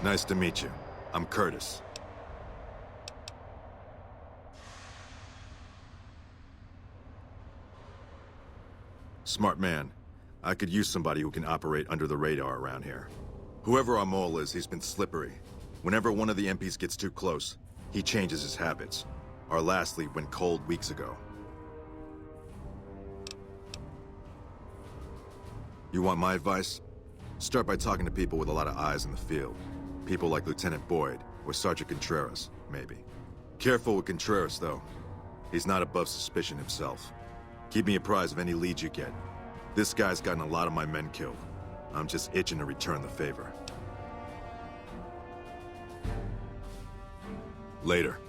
Nice to meet you. I'm Curtis. Smart man. I could use somebody who can operate under the radar around here. Whoever our mole is, he's been slippery. Whenever one of the MPs gets too close, he changes his habits. Our last lead went cold weeks ago. You want my advice? Start by talking to people with a lot of eyes in the field. People like Lieutenant Boyd, or Sergeant Contreras, maybe. Careful with Contreras, though. He's not above suspicion himself. Keep me apprised of any leads you get. This guy's gotten a lot of my men killed. I'm just itching to return the favor. Later.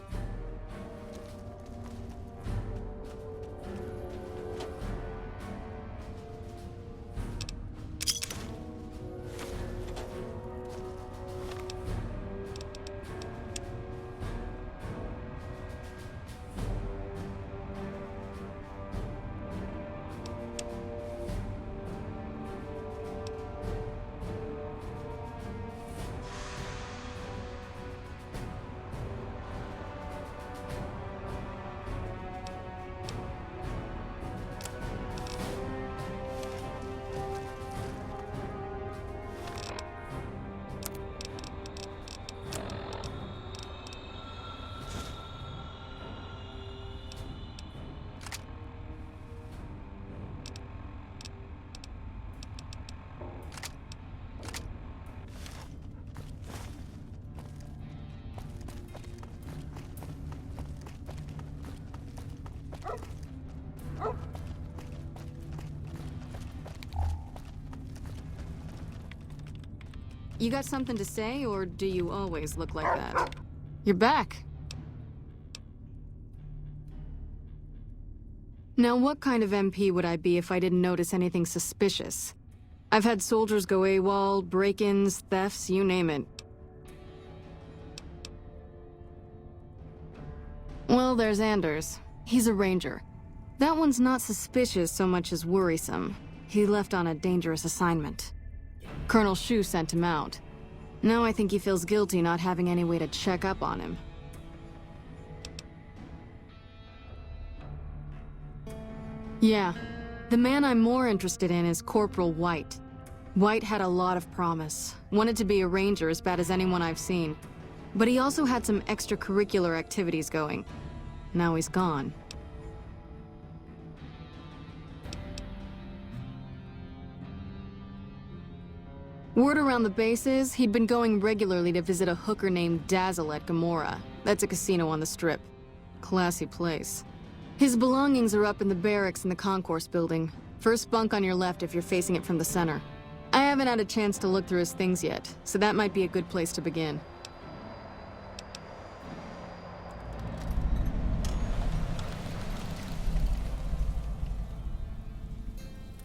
You got something to say, or do you always look like that? You're back. Now, what kind of MP would I be if I didn't notice anything suspicious? I've had soldiers go AWOL, break-ins, thefts, you name it. Well, there's Anders. He's a ranger. That one's not suspicious so much as worrisome. He left on a dangerous assignment. Colonel Shu sent him out. Now I think he feels guilty not having any way to check up on him. Yeah. The man I'm more interested in is Corporal White. White had a lot of promise. Wanted to be a ranger as bad as anyone I've seen. But he also had some extracurricular activities going. Now he's gone. Word around the base is he'd been going regularly to visit a hooker named Dazzle at Gamora. That's a casino on the Strip. Classy place. His belongings are up in the barracks in the concourse building. First bunk on your left if you're facing it from the center. I haven't had a chance to look through his things yet, so that might be a good place to begin.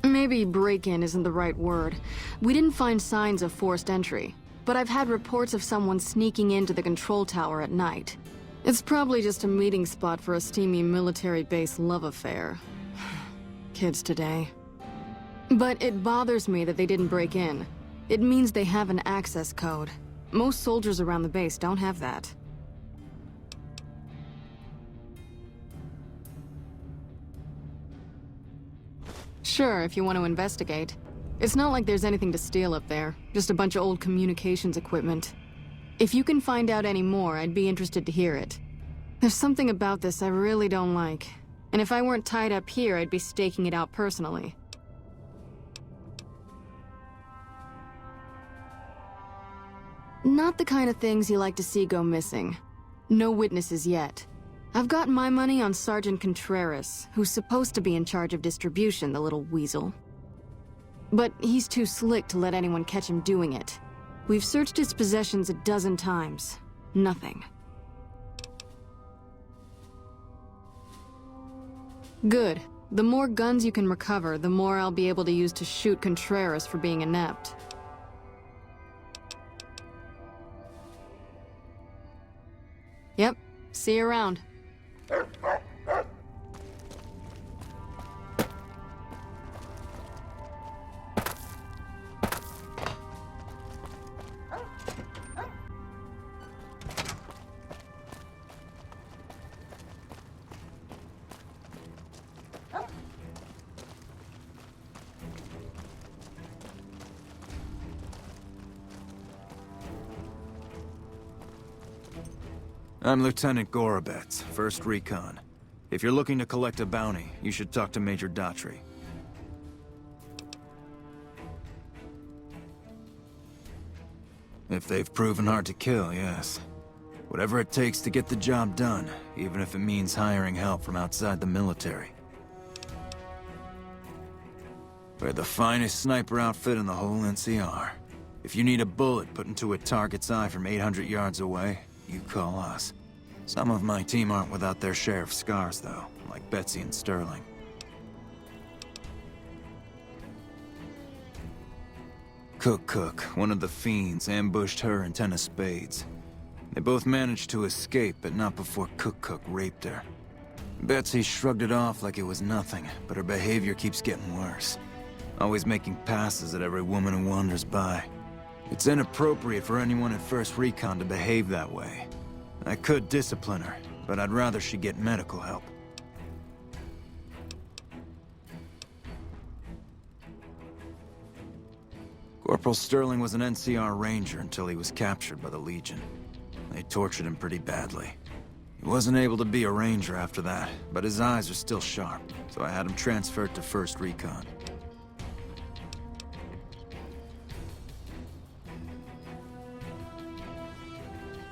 Maybe break-in isn't the right word. We didn't find signs of forced entry, but I've had reports of someone sneaking into the control tower at night. It's probably just a meeting spot for a steamy military base love affair. Kids today. But it bothers me that they didn't break in. It means they have an access code. Most soldiers around the base don't have that. Sure, if you want to investigate. It's not like there's anything to steal up there, just a bunch of old communications equipment. If you can find out any more, I'd be interested to hear it. There's something about this I really don't like, and if I weren't tied up here, I'd be staking it out personally. Not the kind of things you like to see go missing. No witnesses yet. I've got my money on Sergeant Contreras, who's supposed to be in charge of distribution, the little weasel. But he's too slick to let anyone catch him doing it. We've searched his possessions a dozen times. Nothing. Good. The more guns you can recover, the more I'll be able to use to shoot Contreras for being inept. Yep. See you around. I'm Lieutenant Gorobets, 1st Recon. If you're looking to collect a bounty, you should talk to Major Daughtry. If they've proven hard to kill, yes. Whatever it takes to get the job done, even if it means hiring help from outside the military. We're the finest sniper outfit in the whole NCR. If you need a bullet put into a target's eye from 800 yards away, you call us. Some of my team aren't without their share of scars, though, like Betsy and Sterling. Cook, one of the fiends, ambushed her and 10 of spades. They both managed to escape, but not before Cook raped her. Betsy shrugged it off like it was nothing, but her behavior keeps getting worse. Always making passes at every woman who wanders by. It's inappropriate for anyone at 1st Recon to behave that way. I could discipline her, but I'd rather she get medical help. Corporal Sterling was an NCR Ranger until he was captured by the Legion. They tortured him pretty badly. He wasn't able to be a Ranger after that, but his eyes are still sharp, so I had him transferred to 1st Recon.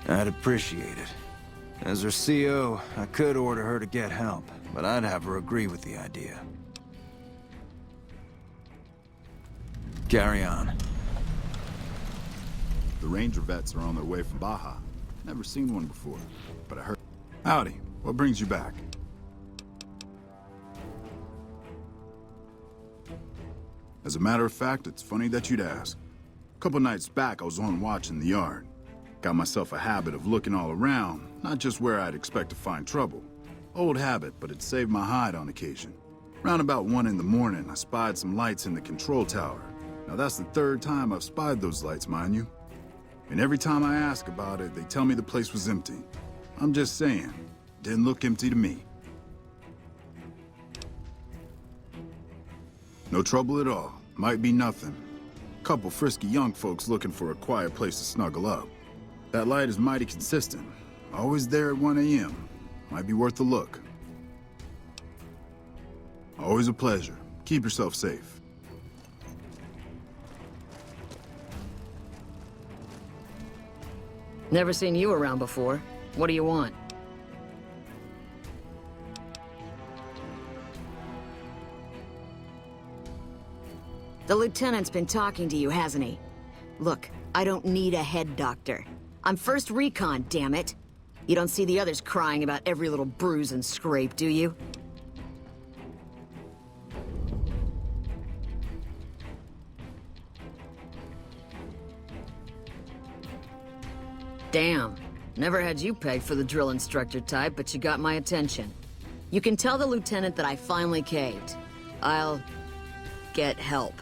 I'd appreciate it. As her CO, I could order her to get help, but I'd have her agree with the idea. Carry on. The Ranger vets are on their way from Baja. Never seen one before, but I heard... Howdy, what brings you back? As a matter of fact, it's funny that you'd ask. A couple nights back, I was on watch in the yard. Got myself a habit of looking all around, not just where I'd expect to find trouble. Old habit, but it saved my hide on occasion. Round about 1 in the morning, I spied some lights in the control tower. Now that's the 3rd time I've spied those lights, mind you. And every time I ask about it, they tell me the place was empty. I'm just saying, didn't look empty to me. No trouble at all. Might be nothing. Couple frisky young folks looking for a quiet place to snuggle up. That light is mighty consistent. Always there at 1 a.m. Might be worth a look. Always a pleasure. Keep yourself safe. Never seen you around before. What do you want? The lieutenant's been talking to you, hasn't he? Look, I don't need a head doctor. I'm 1st Recon, damn it. You don't see the others crying about every little bruise and scrape, do you? Damn. Never had you pegged for the drill instructor type, but you got my attention. You can tell the lieutenant that I finally caved. I'll... get help.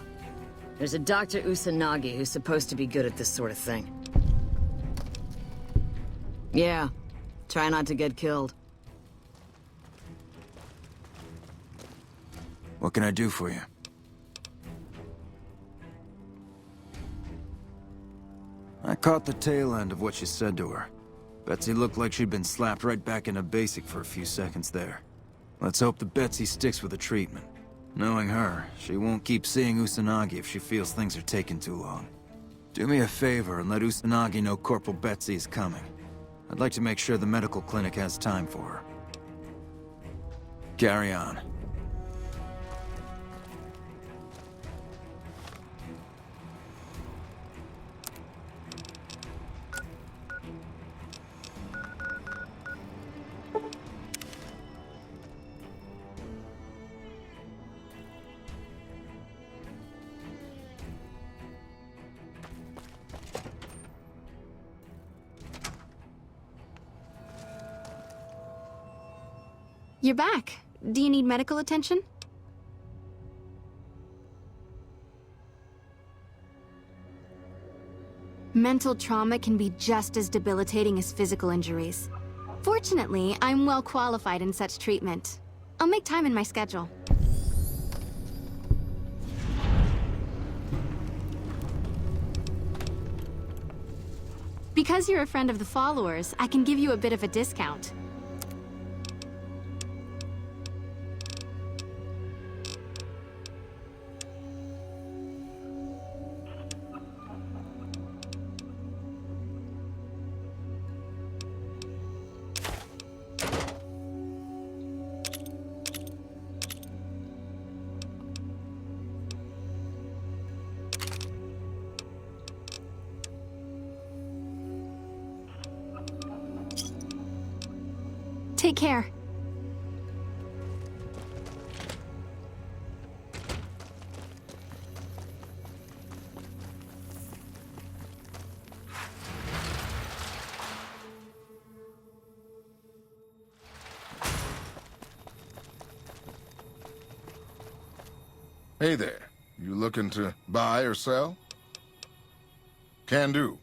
There's a Dr. Usanagi who's supposed to be good at this sort of thing. Yeah. Try not to get killed. What can I do for you? I caught the tail end of what she said to her. Betsy looked like she'd been slapped right back into basic for a few seconds there. Let's hope that Betsy sticks with the treatment. Knowing her, she won't keep seeing Usanagi if she feels things are taking too long. Do me a favor and let Usanagi know Corporal Betsy is coming. I'd like to make sure the medical clinic has time for her. Carry on. You're back. Do you need medical attention? Mental trauma can be just as debilitating as physical injuries. Fortunately, I'm well qualified in such treatment. I'll make time in my schedule. Because you're a friend of the followers, I can give you a bit of a discount. Take care. Hey there. You looking to buy or sell? Can do.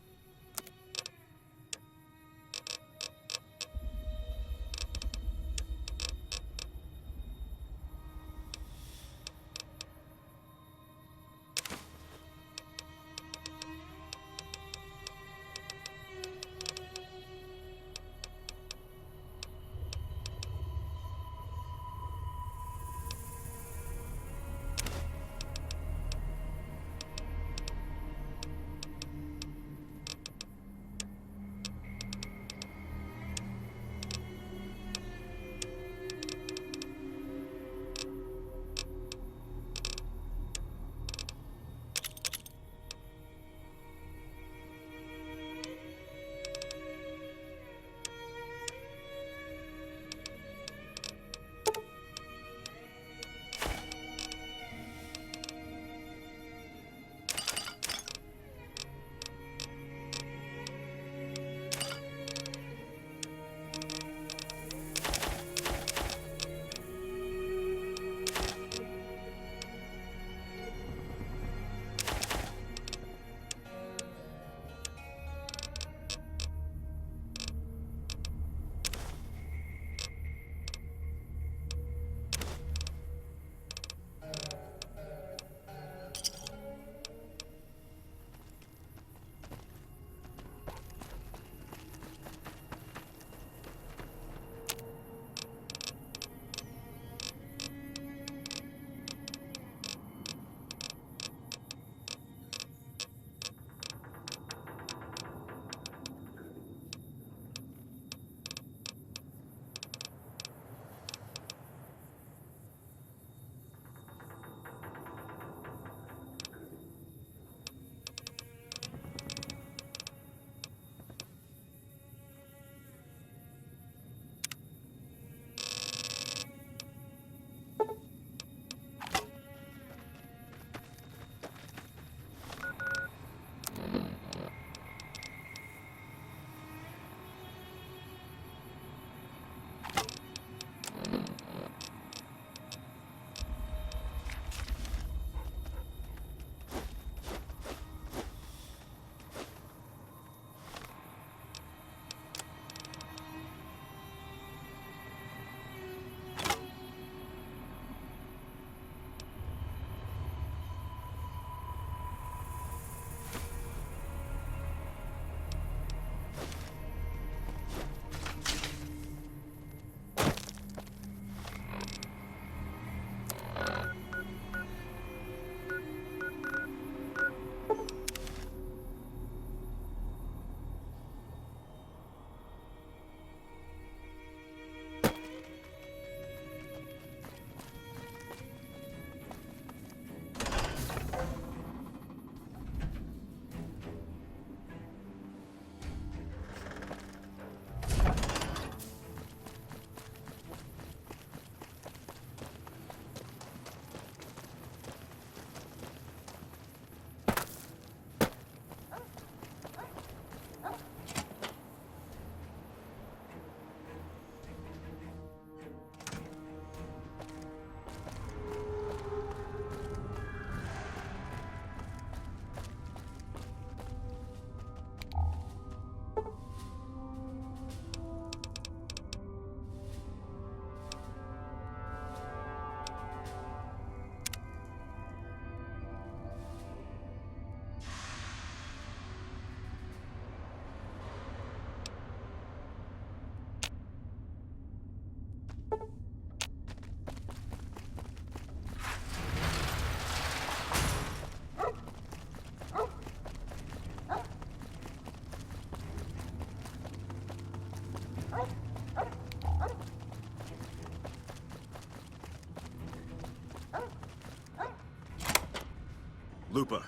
Lupa,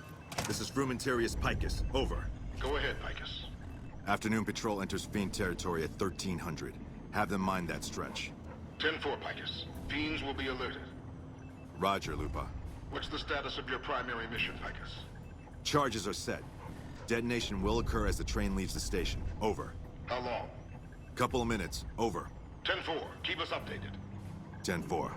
this is Frumentarius Picus. Over. Go ahead, Picus. Afternoon patrol enters Fiend territory at 1300. Have them mind that stretch. 10-4, Picus. Fiends will be alerted. Roger, Lupa. What's the status of your primary mission, Picus? Charges are set. Detonation will occur as the train leaves the station. Over. How long? Couple of minutes. Over. 10-4. Keep us updated. 10-4.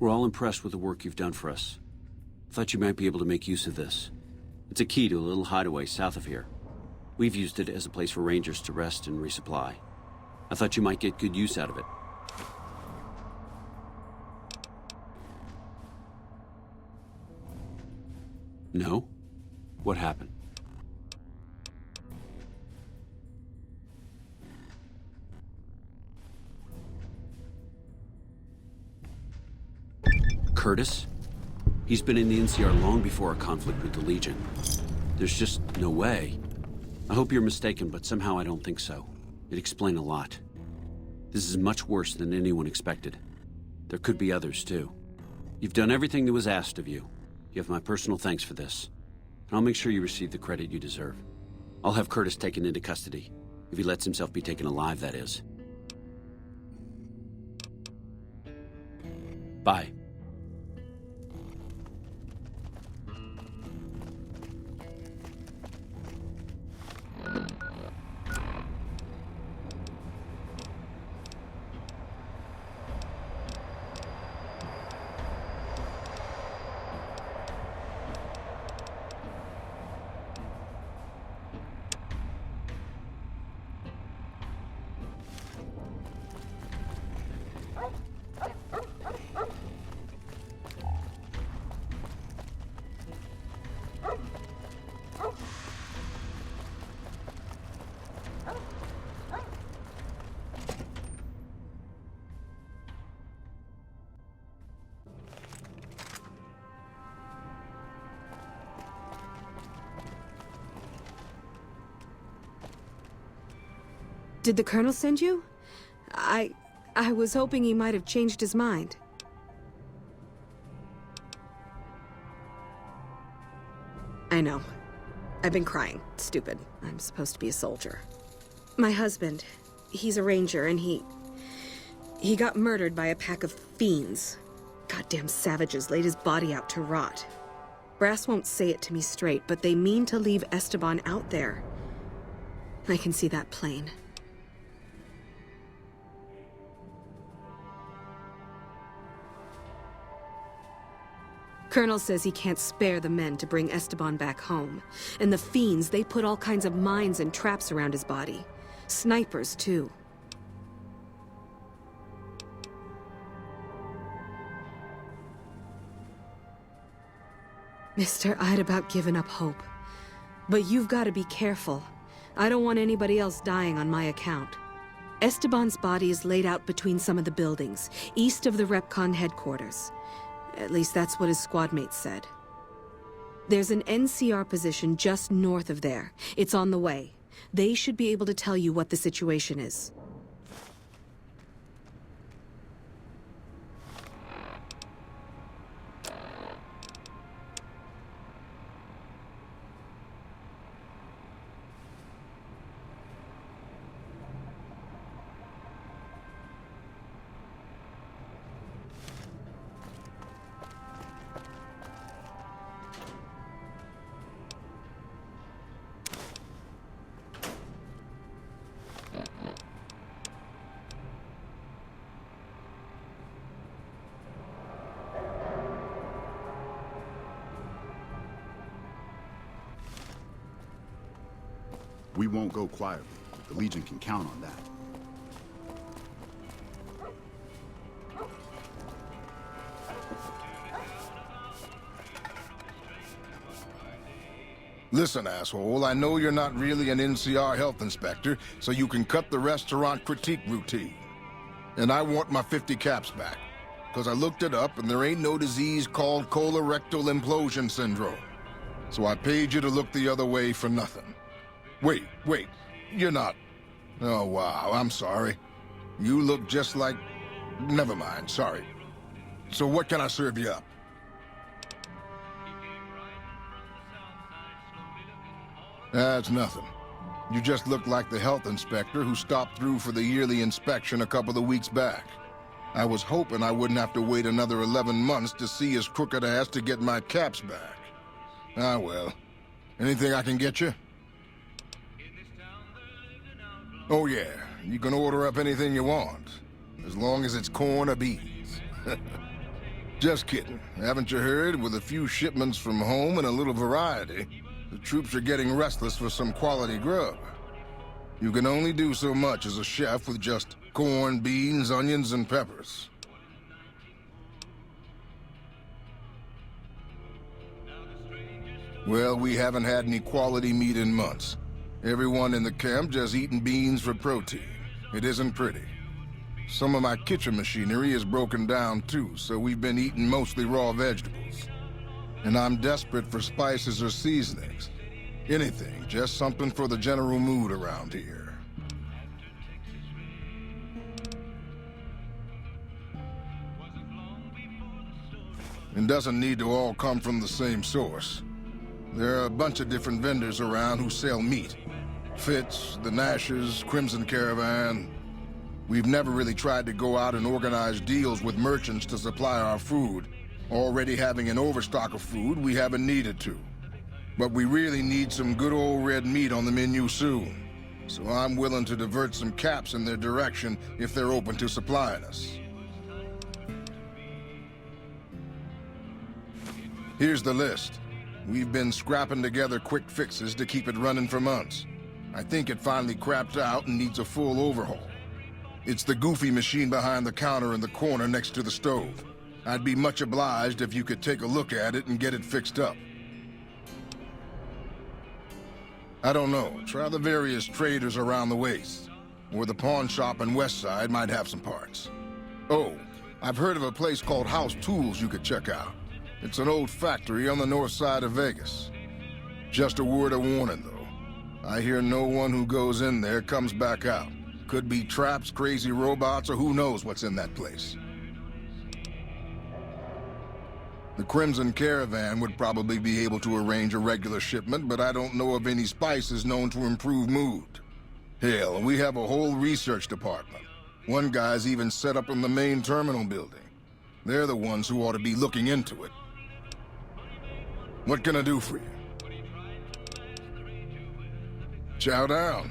We're all impressed with the work you've done for us. Thought you might be able to make use of this. It's a key to a little hideaway south of here. We've used it as a place for rangers to rest and resupply. I thought you might get good use out of it. No? What happened? Curtis? He's been in the NCR long before our conflict with the Legion. There's just no way. I hope you're mistaken, but somehow I don't think so. It'd explain a lot. This is much worse than anyone expected. There could be others, too. You've done everything that was asked of you. You have my personal thanks for this. And I'll make sure you receive the credit you deserve. I'll have Curtis taken into custody. If he lets himself be taken alive, that is. Bye. Did the Colonel send you? I was hoping he might have changed his mind. I know. I've been crying. Stupid. I'm supposed to be a soldier. My husband, he's a ranger, and he got murdered by a pack of fiends. Goddamn savages laid his body out to rot. Brass won't say it to me straight, but they mean to leave Esteban out there. I can see that plain. Colonel says he can't spare the men to bring Esteban back home. And the fiends, they put all kinds of mines and traps around his body. Snipers, too. Mister, I'd about given up hope. But you've got to be careful. I don't want anybody else dying on my account. Esteban's body is laid out between some of the buildings, east of the REPCON headquarters. At least that's what his squad mates said. There's an NCR position just north of there. It's on the way. They should be able to tell you what the situation is. We won't go quietly. The Legion can count on that. Listen, asshole, I know you're not really an NCR health inspector, so you can cut the restaurant critique routine. And I want my 50 caps back, because I looked it up and there ain't no disease called colorectal implosion syndrome. So I paid you to look the other way for nothing. Wait, you're not... Oh, wow, I'm sorry. You look just like... Never mind, sorry. So what can I serve you up? That's nothing. You just look like the health inspector who stopped through for the yearly inspection a couple of weeks back. I was hoping I wouldn't have to wait another 11 months to see his crooked ass to get my caps back. Ah, well. Anything I can get you? Oh, yeah. You can order up anything you want. As long as it's corn or beans. Just kidding. Haven't you heard? With a few shipments from home and a little variety, the troops are getting restless for some quality grub. You can only do so much as a chef with just corn, beans, onions, and peppers. Well, we haven't had any quality meat in months. Everyone in the camp just eating beans for protein. It isn't pretty. Some of my kitchen machinery is broken down too, so we've been eating mostly raw vegetables. And I'm desperate for spices or seasonings. Anything, just something for the general mood around here. It doesn't need to all come from the same source. There are a bunch of different vendors around who sell meat. Fitz, the Nashes, Crimson Caravan. We've never really tried to go out and organize deals with merchants to supply our food. Already having an overstock of food, we haven't needed to. But we really need some good old red meat on the menu soon. So I'm willing to divert some caps in their direction if they're open to supplying us. Here's the list. We've been scrapping together quick fixes to keep it running for months. I think it finally crapped out and needs a full overhaul. It's the goofy machine behind the counter in the corner next to the stove. I'd be much obliged if you could take a look at it and get it fixed up. I don't know. Try the various traders around the waste. Or the pawn shop in Westside might have some parts. Oh, I've heard of a place called House Tools you could check out. It's an old factory on the north side of Vegas. Just a word of warning, though. I hear no one who goes in there comes back out. Could be traps, crazy robots, or who knows what's in that place. The Crimson Caravan would probably be able to arrange a regular shipment, but I don't know of any spices known to improve mood. Hell, we have a whole research department. One guy's even set up in the main terminal building. They're the ones who ought to be looking into it. What can I do for you? Chow down.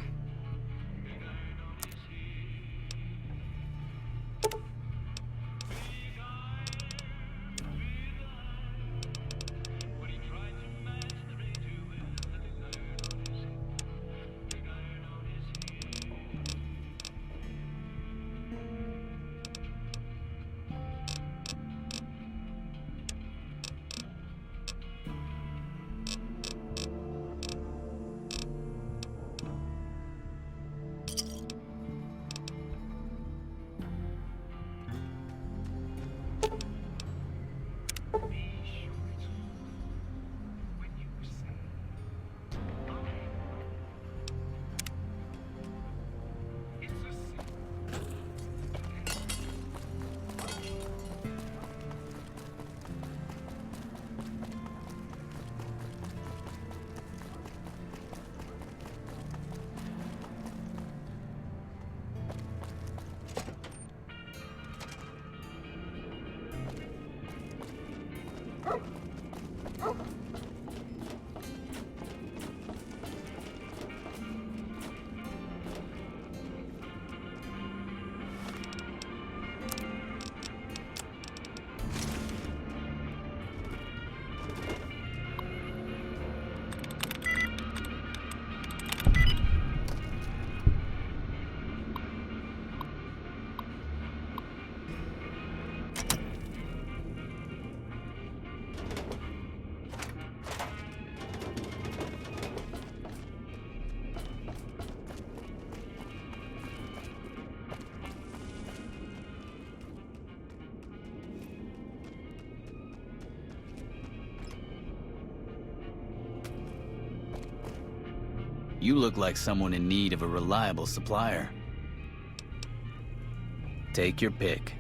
You look like someone in need of a reliable supplier. Take your pick.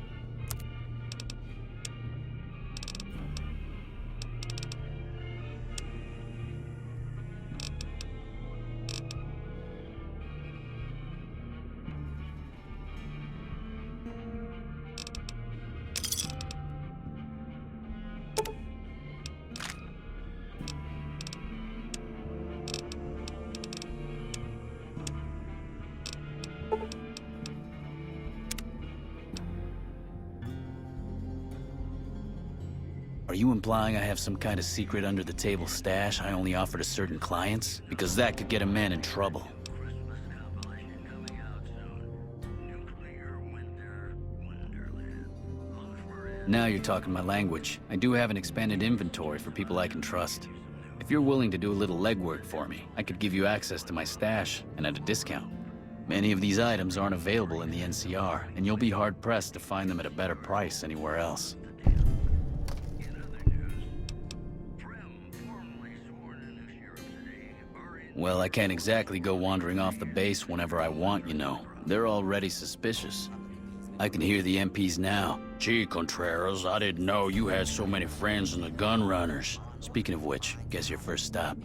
Are you implying I have some kind of secret under-the-table stash I only offer to certain clients? Because that could get a man in trouble. Now you're talking my language. I do have an expanded inventory for people I can trust. If you're willing to do a little legwork for me, I could give you access to my stash, and at a discount. Many of these items aren't available in the NCR, and you'll be hard-pressed to find them at a better price anywhere else. Well, I can't exactly go wandering off the base whenever I want, you know. They're already suspicious. I can hear the MPs now. Gee, Contreras, I didn't know you had so many friends in the gun runners. Speaking of which, guess your first stop.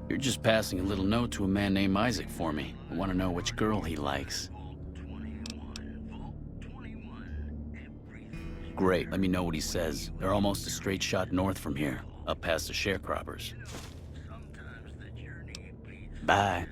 You're just passing a little note to a man named Isaac for me. I want to know which girl he likes. Great, let me know what he says. They're almost a straight shot north from here, up past the sharecroppers. Bye.